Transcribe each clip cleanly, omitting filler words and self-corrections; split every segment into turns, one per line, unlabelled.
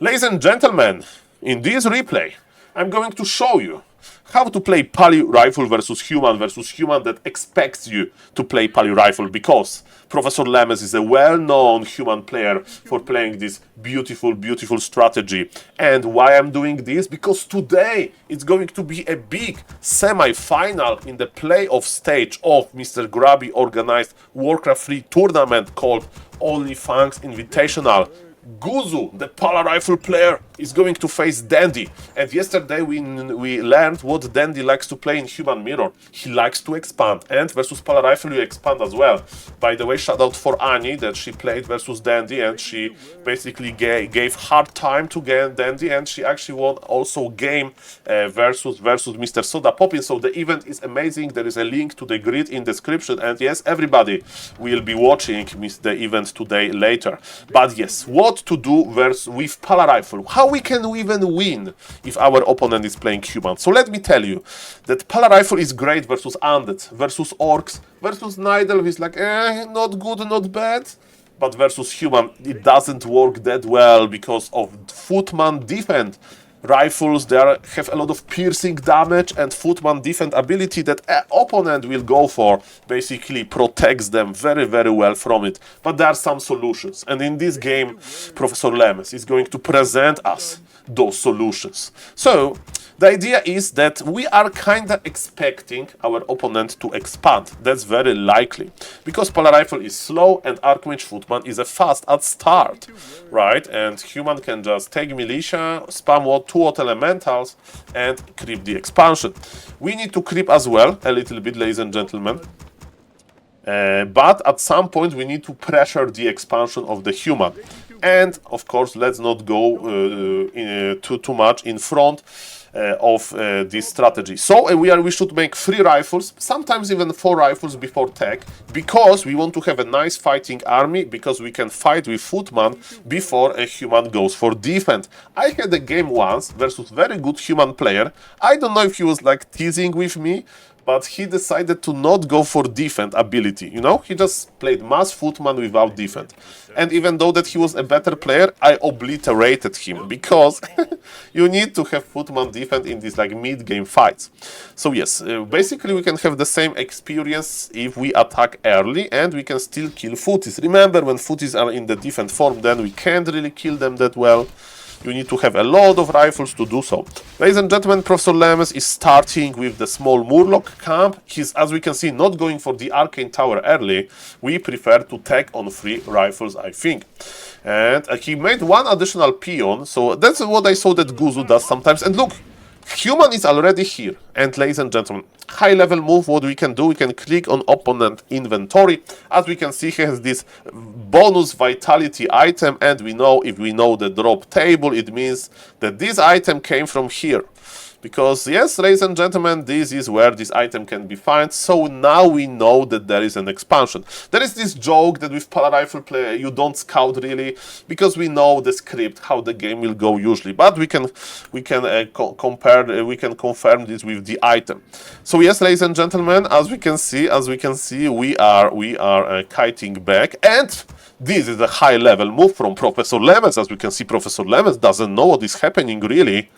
Ladies and gentlemen, in this replay, I'm going to show you how to play Pali Rifle versus human that expects you to play Pali Rifle, because Professor Lemes is a well-known human player for playing this beautiful strategy. And why I'm doing this? Because today it's going to be a big semi-final in the playoff stage of Mr. Grabby organized Warcraft 3 tournament called OnlyFangs Invitational. Guzu, the Pala Rifle player, is going to face Dendi. And yesterday we learned what Dendi likes to play in Human Mirror. He likes to expand, and versus Pala Rifle you expand as well. By the way, shout out for Annie that she played versus Dendi and she basically gave hard time to Dendi, and she actually won also game versus Mr. SaulApeMan. So the event is amazing. There is a link to the grid in description, and yes, everybody will be watching the event today later. But yes, what to do with Pala Rifle? How we can even win if our opponent is playing human? So let me tell you that Pala Rifle is great versus undead, versus orcs, versus Nidal is like not good, not bad. But versus human it doesn't work that well because of footman defense. Rifles, they have a lot of piercing damage, and footman defense ability that an opponent will go for basically protects them very well from it. But there are some solutions, and in this game Professor Lemes is going to present us those solutions. So the idea is that we are kinda expecting our opponent to expand. That's very likely, because Pala Rifle is slow and Archmage Footman is a fast at start, right? And human can just take militia, spam 2 elementals, and creep the expansion. We need to creep as well a little bit, ladies and gentlemen. But at some point we need to pressure the expansion of the human. And of course, let's not go too much in front of this strategy. So we should make 3 rifles, sometimes even 4 rifles before tech, because we want to have a nice fighting army, because we can fight with footman before a human goes for defense. I had a game once versus very good human player. I don't know if he was like teasing with me, but he decided to not go for defense ability, you know? He just played mass footman without defense. And even though that he was a better player, I obliterated him, because you need to have footman defense in these like mid-game fights. So yes, basically we can have the same experience if we attack early, and we can still kill footies. Remember, when footies are in the defense form, then we can't really kill them that well. You need to have a lot of rifles to do so. Ladies and gentlemen, Professor Lemes is starting with the small Murloc camp. He's, as we can see, not going for the Arcane Tower early. We prefer to take on 3 rifles, I think. And he made 1 additional peon, so that's what I saw that Guzu does sometimes. And look, human is already here. And ladies and gentlemen, high level move, what we can do, we can click on opponent inventory. As we can see, he has this bonus vitality item, and we know, if we know the drop table, it means that this item came from here. Because yes, ladies and gentlemen, this is where this item can be found. So now we know that there is an expansion. There is this joke that with Pala Rifle player you don't scout really, because we know the script, how the game will go usually. But we can confirm this with the item. So yes, ladies and gentlemen, as we can see, we are kiting back, and this is a high level move from Professor Lemes. As we can see, Professor Lemes doesn't know what is happening really.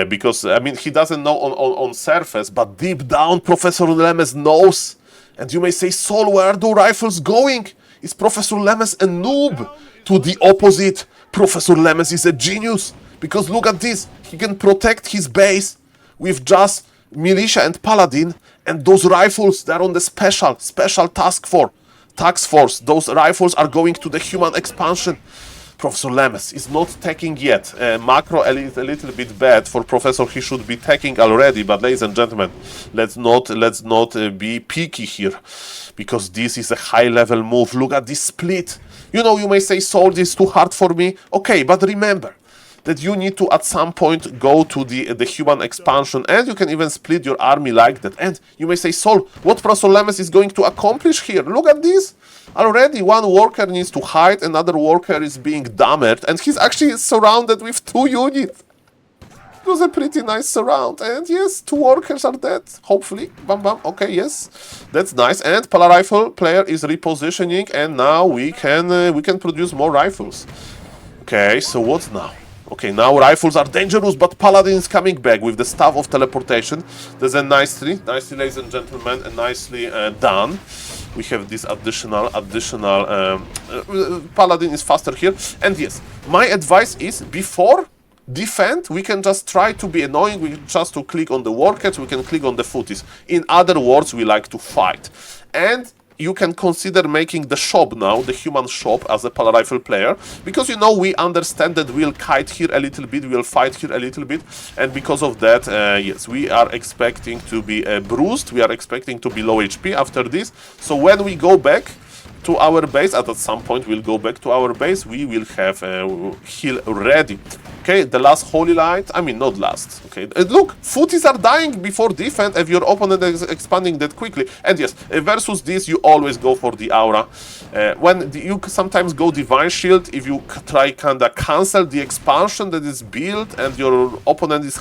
Because, I mean, he doesn't know on surface, but deep down Professor Lemes knows. And you may say, Saul, where are the rifles going? Is Professor Lemes a noob? To the opposite, Professor Lemes is a genius. Because look at this, he can protect his base with just militia and paladin, and those rifles, they're on the special task force. Those rifles are going to the human expansion. Professor Lemes is not taking yet. Macro is a little bit bad for Professor. He should be taking already. But ladies and gentlemen, let's not be picky here, because this is a high level move. Look at this split. You know, you may say, Saul, this is too hard for me. Okay, but remember that you need to at some point go to the human expansion, and you can even split your army like that. And you may say, Saul, what Professor Lemes is going to accomplish here? Look at this. Already 1 worker needs to hide, another worker is being damaged, and he's actually surrounded with 2 units. It was a pretty nice surround, and yes, 2 workers are dead, hopefully. Bam bam, okay, yes, that's nice. And Pala Rifle player is repositioning, and now we can produce more rifles. Okay, so what now? Okay, now rifles are dangerous, but Paladin is coming back with the staff of teleportation. There's a nicely, ladies and gentlemen, and nicely done. We have this additional Paladin is faster here. And yes, my advice is before defend, we can just try to be annoying, we just to click on the workers, we can click on the footies. In other words, we like to fight. And you can consider making the shop now, the human shop, as a Pala Rifle player, because you know we understand that we'll kite here a little bit, we'll fight here a little bit, and because of that, yes, we are expecting to be bruised, we are expecting to be low HP after this. So when we go back to our base, at some point we'll go back to our base, we will have heal ready. Okay, the last holy light, I mean not last, okay, look, footies are dying before defense if your opponent is expanding that quickly. And yes, versus this you always go for the aura. You sometimes go divine shield if you try kinda cancel the expansion that is built and your opponent is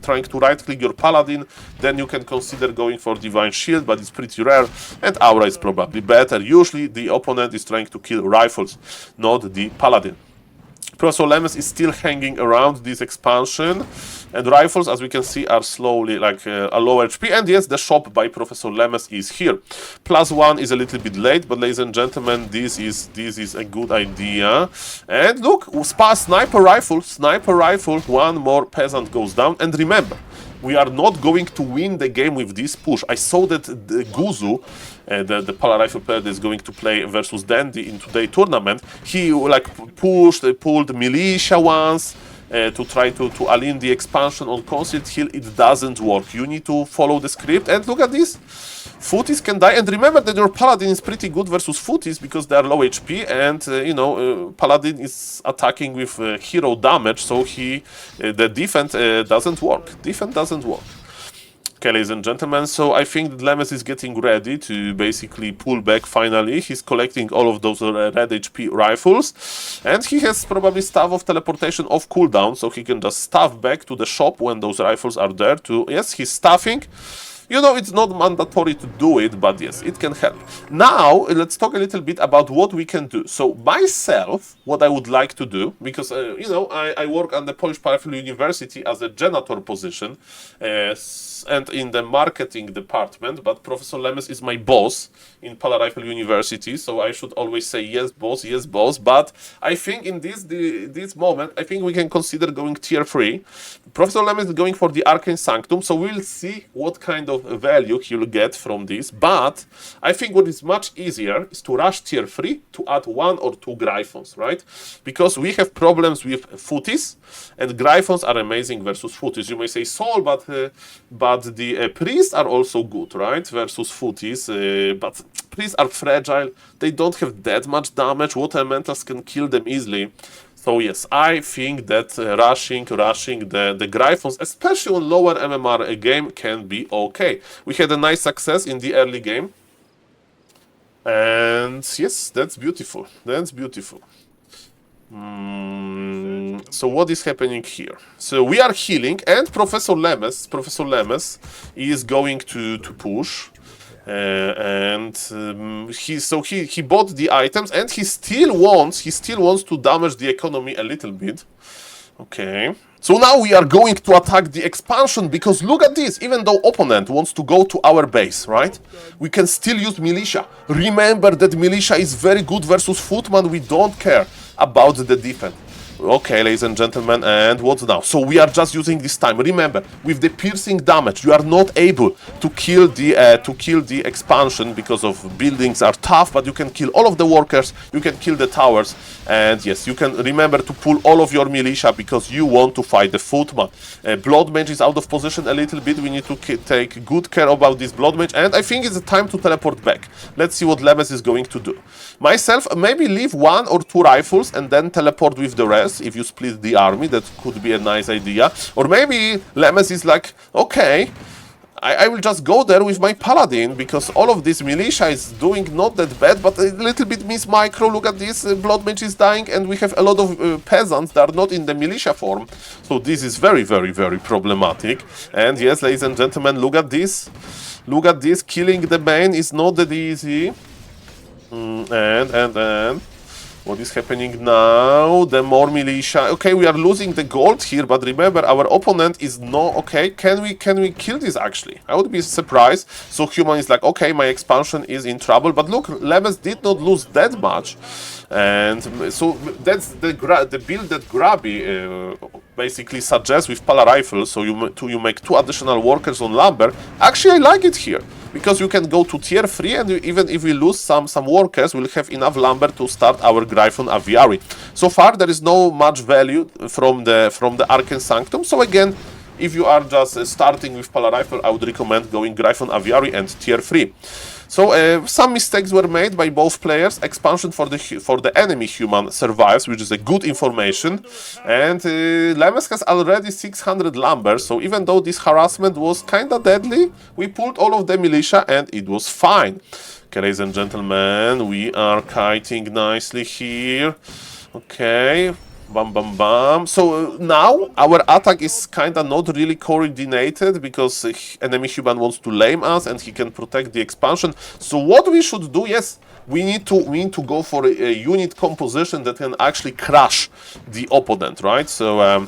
trying to right click your paladin, then you can consider going for divine shield, but it's pretty rare, and aura is probably better. Usually the opponent is trying to kill rifles, not the paladin. Professor Lemes is still hanging around this expansion, and rifles, as we can see, are slowly like a low HP. And yes, the shop by Professor Lemes is here. +1 is a little bit late, but ladies and gentlemen, this is a good idea. And look, sniper rifle, one more peasant goes down. And remember, we are not going to win the game with this push. I saw that the Guzu, the Pala Rifle player that is going to play versus Dendi in today's tournament, he like pulled militia once to try to align the expansion on Concert Hill. It doesn't work. You need to follow the script, and look at this. Footies can die, and remember that your Paladin is pretty good versus Footies because they are low HP, and you know, Paladin is attacking with hero damage, so the defense doesn't work. Defense doesn't work. Okay, ladies and gentlemen, so I think that Lemes is getting ready to basically pull back finally. He's collecting all of those red HP rifles, and he has probably staff of teleportation off cooldown, so he can just staff back to the shop when those rifles are there to... Yes, he's staffing. You know, it's not mandatory to do it, but yes, it can help. Now, let's talk a little bit about what we can do. So, myself, what I would like to do, because, you know, I work on the Polish Rifle University as a janitor position, and in the marketing department, but Professor Lemes is my boss in Pala Rifle University, so I should always say yes, boss, but I think in this moment, I think we can consider going tier 3. Professor Lemes is going for the Arcane Sanctum, so we'll see what kind of value he'll get from this, but I think what is much easier is to rush tier 3 to add 1 or 2 Gryphons, right? Because we have problems with Footies, and Gryphons are amazing versus Footies. You may say Saul, but the priests are also good, right? Versus Footies, but priests are fragile, they don't have that much damage, water elementals can kill them easily. So yes, I think that rushing the Gryphons, especially on lower MMR game, can be okay. We had a nice success in the early game. And yes, that's beautiful. That's beautiful. So what is happening here? So we are healing, and Professor Lemes is going to push. He bought the items, and he still wants to damage the economy a little bit. Okay. So now we are going to attack the expansion, because look at this, even though opponent wants to go to our base, right? We can still use militia. Remember that militia is very good versus footman, we don't care about the defense. Okay, ladies and gentlemen, and what now? So we are just using this time. Remember, with the piercing damage, you are not able to kill the expansion because of buildings are tough, but you can kill all of the workers, you can kill the towers, and yes, you can remember to pull all of your militia because you want to fight the footman. Blood mage is out of position a little bit. We need to take good care about this blood mage, and I think it's time to teleport back. Let's see what Lemes is going to do. Myself, maybe leave 1 or 2 rifles and then teleport with the rest. If you split the army, that could be a nice idea. Or maybe Lemes is like, okay, I will just go there with my paladin, because all of this militia is doing not that bad, but a little bit miss micro. Look at this, blood mage is dying, and we have a lot of peasants that are not in the militia form. So this is very, very, very problematic. And yes, ladies and gentlemen, look at this. Look at this, killing the main is not that easy. And What is happening now? The more militia. Okay, we are losing the gold here, but remember, our opponent is no. Okay, can we kill this actually? I would be surprised. So human is like, okay, my expansion is in trouble. But look, Lemes did not lose that much, and so that's the build that Grabby basically suggests with Pala Rifle. So you make 2 additional workers on lumber. Actually, I like it here, because you can go to tier 3, and even if we lose some workers, we'll have enough lumber to start our Gryphon Aviary. So far, there is no much value from the Arcane Sanctum. So again, if you are just starting with Pala Rifle, I would recommend going Gryphon Aviary and tier 3. So some mistakes were made by both players. Expansion for the enemy human survives, which is a good information. And Lemes has already 600 lumber, so even though this harassment was kinda deadly, we pulled all of the militia and it was fine. Okay, ladies and gentlemen, we are kiting nicely here. Okay. Bam, bam, bam. So now our attack is kinda not really coordinated, because enemy human wants to lame us and he can protect the expansion. So what we should do, yes, we need to go for a unit composition that can actually crush the opponent, right? So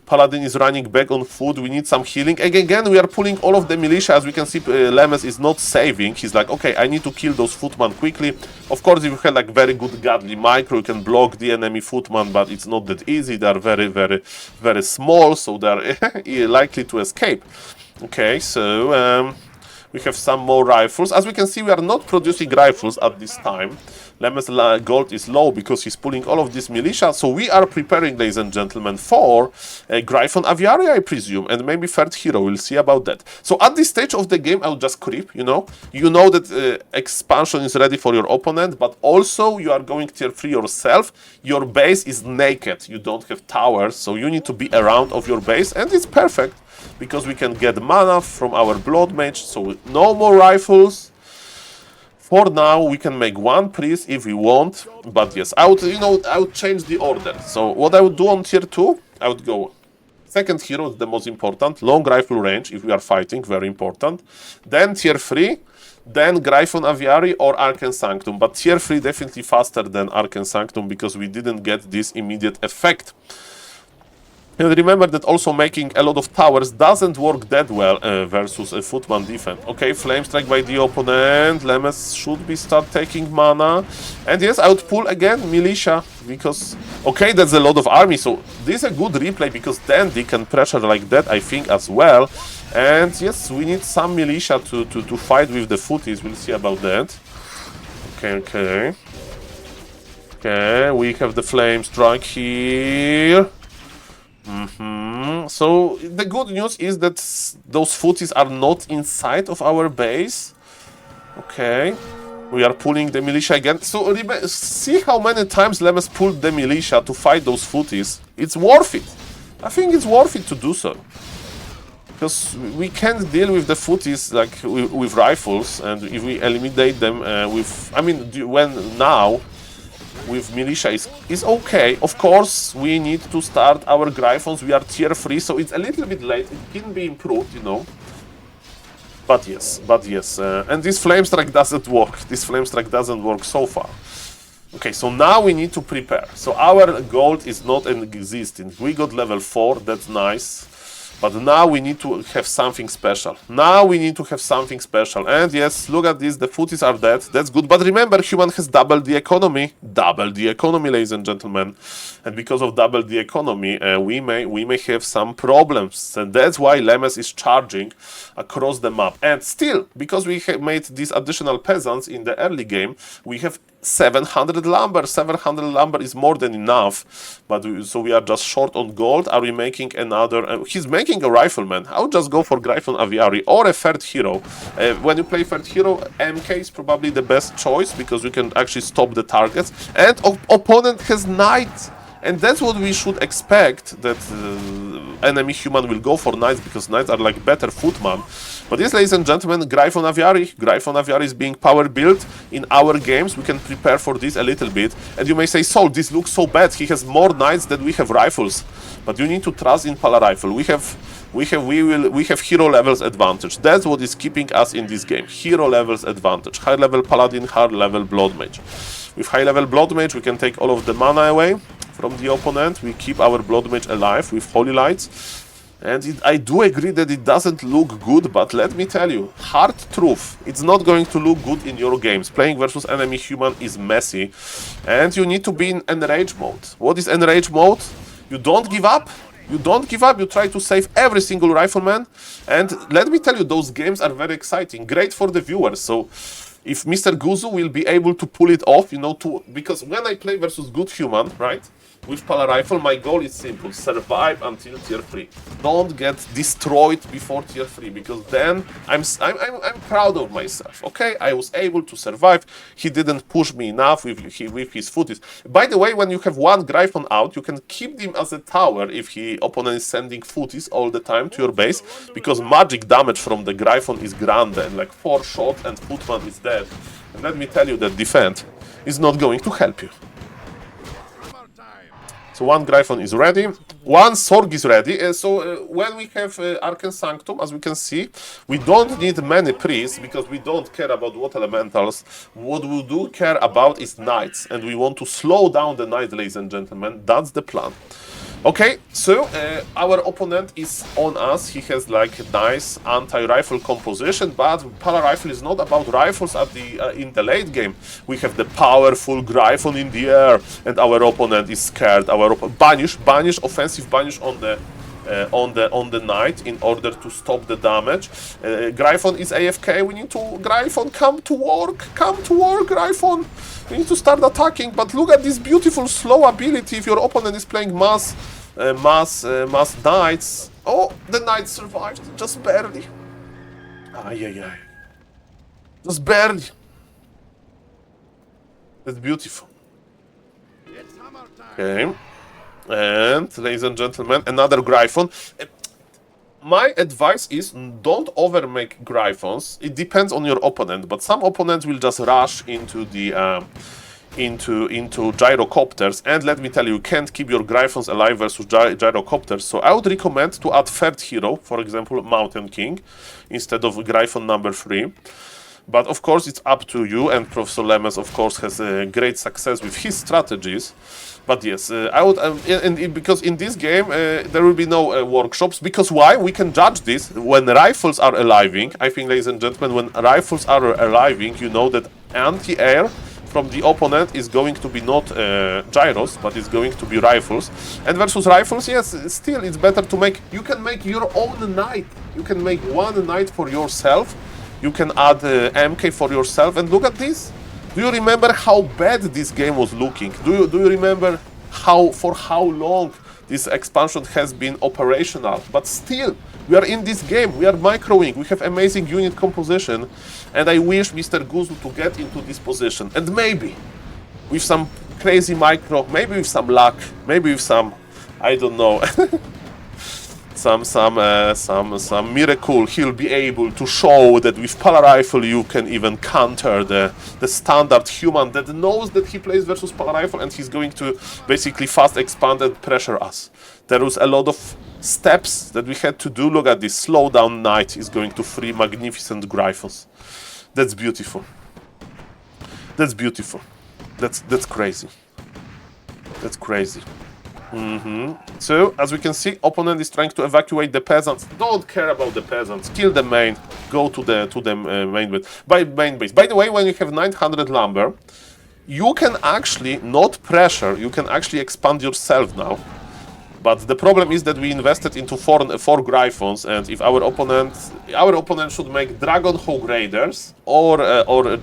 Paladin is running back on foot. We need some healing. Again, we are pulling all of the militia. As we can see, Lemes is not saving. He's like, okay, I need to kill those footmen quickly. Of course, if you have like very good godly micro, you can block the enemy footmen, but it's not that easy. They are very, very, very small, so they are likely to escape. Okay, so we have some more rifles. As we can see, we are not producing rifles at this time. Lemes' gold is low because he's pulling all of this militia. So we are preparing, ladies and gentlemen, for a Gryphon Aviary, I presume, and maybe third hero. We'll see about that. So at this stage of the game, I'll just creep, you know. You know that expansion is ready for your opponent, but also you are going tier 3 yourself. Your base is naked. You don't have towers, so you need to be around of your base, and it's perfect, because we can get mana from our Blood Mage, so no more rifles. For now, we can make 1 priest if we want, but yes, I would change the order. So what I would do on tier 2, I would go second hero, the most important, long rifle range if we are fighting, very important. Then tier 3, then Gryphon Aviary or Arcane Sanctum, but tier 3 definitely faster than Arcane Sanctum, because we didn't get this immediate effect. And remember that also making a lot of towers doesn't work that well versus a footman defense. Okay, flame strike by the opponent. Lemes should be start taking mana. And yes, I would pull again militia, because okay, that's a lot of army. So this is a good replay, because Dendi can pressure like that, I think, as well. And yes, we need some militia to fight with the footies. We'll see about that. Okay. Okay, we have the flame strike here. So the good news is that those footies are not inside of our base. Okay, we are pulling the militia again. So see how many times Lemes pulled the militia to fight those footies. It's worth it. I think it's worth it to do so, because we can't deal with the footies like with rifles, and if we eliminate them with militia is okay. Of course, we need to start our Gryphons. We are tier 3, so it's a little bit late. It can be improved, you know. But yes. And this flame strike doesn't work. This flame strike doesn't work so far. Okay, so now we need to prepare. So our gold is not existing. We got level 4, that's nice. But now we need to have something special. And yes, look at this, the footies are dead. That's good. But remember, human has doubled the economy. Ladies and gentlemen. And because of double the economy, we may have some problems. And that's why Lemes is charging across the map. And still, because we have made these additional peasants in the early game, we have 700 lumber. 700 lumber is more than enough, but so we are just short on gold. Are we making another? He's making a rifleman. I would just go for Gryphon Aviary or a third hero. When you play third hero, MK is probably the best choice, because you can actually stop the targets. And opponent has knight. And that's what we should expect, that enemy human will go for knights, because knights are like better footman. But yes, ladies and gentlemen, Gryphon Aviary is being power built in our games. We can prepare for this a little bit. And you may say, Saul, this looks so bad. He has more knights than we have rifles. But you need to trust in Pala Rifle. We have hero levels advantage. That's what is keeping us in this game. Hero levels advantage. High level Paladin, high level Blood Mage. With high-level Blood Mage, we can take all of the mana away from the opponent. We keep our Blood Mage alive with Holy Lights. And I do agree that it doesn't look good, but let me tell you, hard truth, it's not going to look good in your games. Playing versus enemy human is messy, and you need to be in enrage mode. What is enrage mode? You don't give up. You don't give up, you try to save every single rifleman. And let me tell you, those games are very exciting, great for the viewers. So if Mr. Guzu will be able to pull it off, you know, because when I play versus good human, right, with Pala Rifle, my goal is simple: survive until tier 3. Don't get destroyed before tier 3, because then I'm proud of myself. Okay, I was able to survive. He didn't push me enough with his footies. By the way, when you have one Gryphon out, you can keep him as a tower if he opponent is sending footies all the time to your base, because magic damage from the Gryphon is grande, and like 4 shots and footman is dead. And let me tell you that defend is not going to help you. So one Gryphon is ready, one Sorg is ready. When we have Arcane Sanctum, as we can see, we don't need many priests because we don't care about water elementals. What we do care about is knights, and we want to slow down the knight, ladies and gentlemen. That's the plan. Okay, so our opponent is on us. He has like a nice anti-rifle composition, but Para-Rifle is not about rifles at in the late game. We have the powerful Gryphon in the air, and our opponent is scared. Our banish, offensive banish on the knight in order to stop the damage. Gryphon is AFK. We need to Gryphon, come to work, Gryphon. We need to start attacking. But look at this beautiful slow ability. If your opponent is playing mass knights. Oh, the knight survived just barely. Ay. Just barely. That's beautiful. Okay. And, ladies and gentlemen, another Gryphon. My advice is don't overmake Gryphons. It depends on your opponent, but some opponents will just rush into the into gyrocopters, and let me tell you, you can't keep your Gryphons alive versus gyrocopters. So I would recommend to add third hero, for example, Mountain King, instead of Gryphon number 3. But of course, it's up to you, and Professor Lemes, of course, has great success with his strategies. But yes, I would, because in this game there will be no workshops. Because why? We can judge this when rifles are aliving. I think, ladies and gentlemen, when rifles are aliving, you know that anti-air from the opponent is going to be not gyros, but it's going to be rifles. And versus rifles, yes, still it's better to make. You can make your own knight. You can make one knight for yourself. You can add MK for yourself, and look at this. Do you remember how bad this game was looking? Do you remember for how long this expansion has been operational? But still, we are in this game. We are microing. We have amazing unit composition, and I wish Mr. Guzu to get into this position. And maybe with some crazy micro, maybe with some luck, maybe with some, I don't know. some miracle, he'll be able to show that with Pala Rifle you can even counter the standard human that knows that he plays versus Pala Rifle, and he's going to basically fast expand and pressure us. There was a lot of steps that we had to do. Look at this, slow down knight is going to free magnificent Gryphons. That's beautiful. That's beautiful. That's crazy. That's crazy. So, as we can see, opponent is trying to evacuate the peasants. Don't care about the peasants. Kill the main. Go to the main base. By the way, when you have 900 lumber, you can actually not pressure. You can actually expand yourself now. But the problem is that we invested into four Gryphons, and if our opponent should make Dragon Hawk Raiders or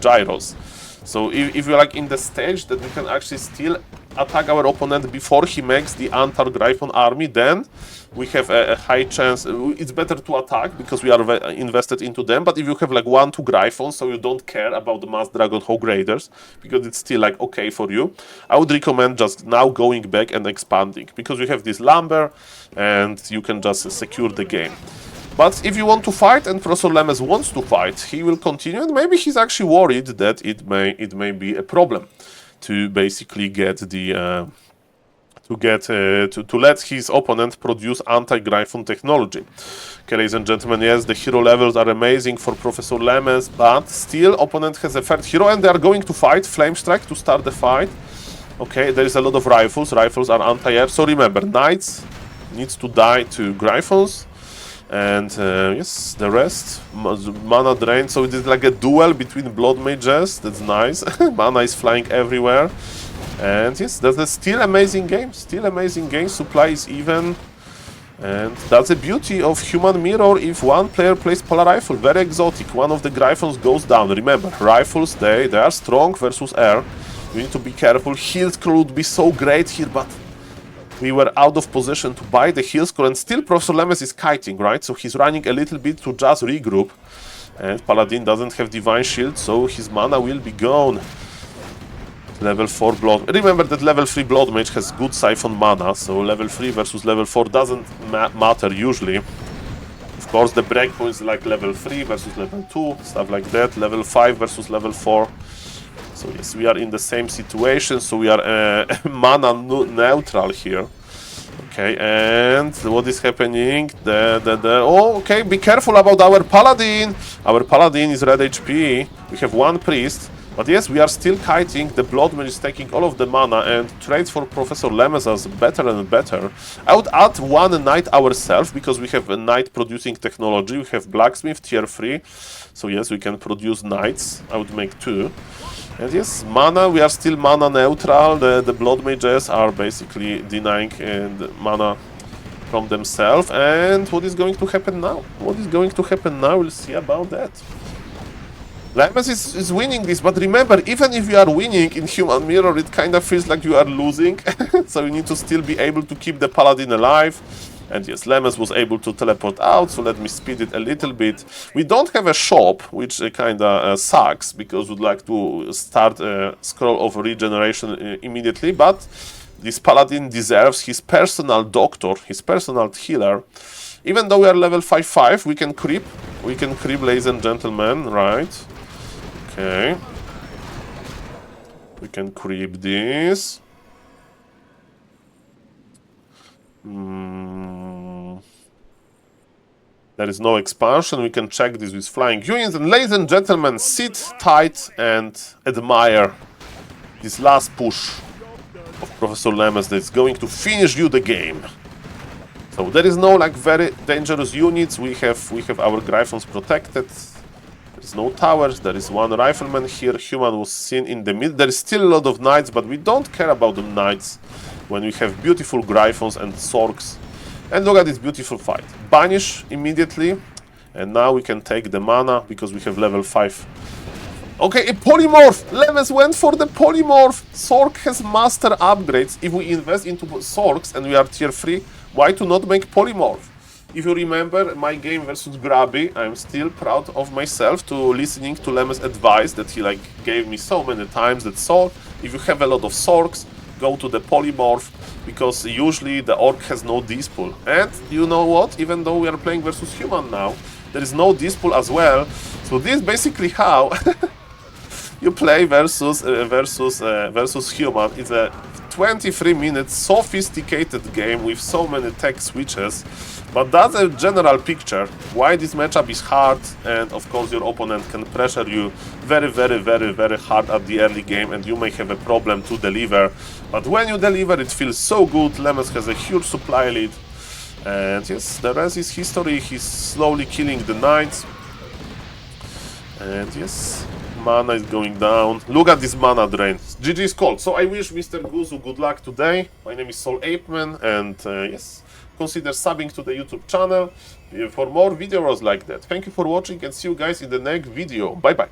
Gyros. So if you're like in the stage that we can actually still attack our opponent before he makes the anti-Gryphon army, then we have a high chance. It's better to attack because we are invested into them. But if you have like 1-2 Gryphons, so you don't care about the mass Dragon Hawk Raiders because it's still like okay for you, I would recommend just now going back and expanding, because you have this lumber and you can just secure the game. But if you want to fight, and Professor Lemes wants to fight, he will continue, and maybe he's actually worried that it may be a problem to basically get the to let his opponent produce anti-Gryphon technology. Okay, ladies and gentlemen, yes, the hero levels are amazing for Professor Lemes, but still opponent has a third hero and they are going to fight Flame Strike to start the fight. Okay, there is a lot of rifles. Rifles are anti-air, so remember, Knights needs to die to Gryphons. And yes, the rest, mana drain, so it is like a duel between Blood Mages, that's nice. Mana is flying everywhere. And yes, that's a still amazing game, supply is even. And that's the beauty of Human Mirror if one player plays Polar Rifle, very exotic, one of the Gryphons goes down. Remember, rifles, they are strong versus air, you need to be careful. Heal Scroll would be so great here, but we were out of position to buy the heal scroll, and still Professor Lemes is kiting, right? So he's running a little bit to just regroup. And Paladin doesn't have Divine Shield, so his mana will be gone. Level 4 Blood... Remember that level 3 Blood Mage has good Siphon mana, so level 3 versus level 4 doesn't matter usually. Of course, the breakpoints like level 3 versus level 2, stuff like that. Level 5 versus level 4. So yes, we are in the same situation, so we are mana neutral here. Okay, and what is happening? Oh, okay, be careful about our Paladin! Our Paladin is red HP, we have one priest, but yes, we are still kiting, the Blood Mage is taking all of the mana, and trades for Professor Lemes are better and better. I would add one Knight ourselves, because we have a Knight producing technology, we have Blacksmith tier 3, so yes, we can produce Knights, I would make 2. And yes, mana, we are still mana neutral, the Blood Mages are basically denying the mana from themselves. And what is going to happen now? We'll see about that. Lemes is winning this, but remember, even if you are winning in Human Mirror, it kind of feels like you are losing. So you need to still be able to keep the Paladin alive. And yes, Lemes was able to teleport out, so let me speed it a little bit. We don't have a shop, which kinda sucks, because we'd like to start a scroll of regeneration immediately, but this Paladin deserves his personal doctor, his personal healer. Even though we are level 5-5, we can creep, ladies and gentlemen, right? Okay. We can creep this. There is no expansion, we can check this with flying units, and ladies and gentlemen, sit tight and admire this last push of Professor Lemes that's going to finish you the game. So there is no like very dangerous units, we have our Gryphons protected, there is no towers, there is one rifleman here, human was seen in the middle, there is still a lot of knights, but we don't care about the knights when we have beautiful Gryphons and Sorks. And look at this beautiful fight. Banish immediately. And now we can take the mana because we have level 5. Okay, a polymorph! Lemes went for the polymorph! Sork has master upgrades. If we invest into Sorks and we are tier 3, why to not make polymorph? If you remember my game versus Grabby, I'm still proud of myself to listening to Lemes' advice that he like gave me so many times that Sork, if you have a lot of Sorks, go to the polymorph, because usually the orc has no dispool. And you know what? Even though we are playing versus human now, there is no dispool as well. So this is basically how you play versus human. It's a 23-minute sophisticated game with so many tech switches. But that's a general picture why this matchup is hard, and of course your opponent can pressure you very hard at the early game, and you may have a problem to deliver. But when you deliver, it feels so good. Lemes has a huge supply lead, and yes, the rest is history. He's slowly killing the knights, and yes, mana is going down. Look at this mana drain. GG is called. So I wish Mr. Guzu good luck today. My name is SaulApeMan, and yes, consider subbing to the YouTube channel for more videos like that. Thank you for watching, and see you guys in the next video. Bye bye.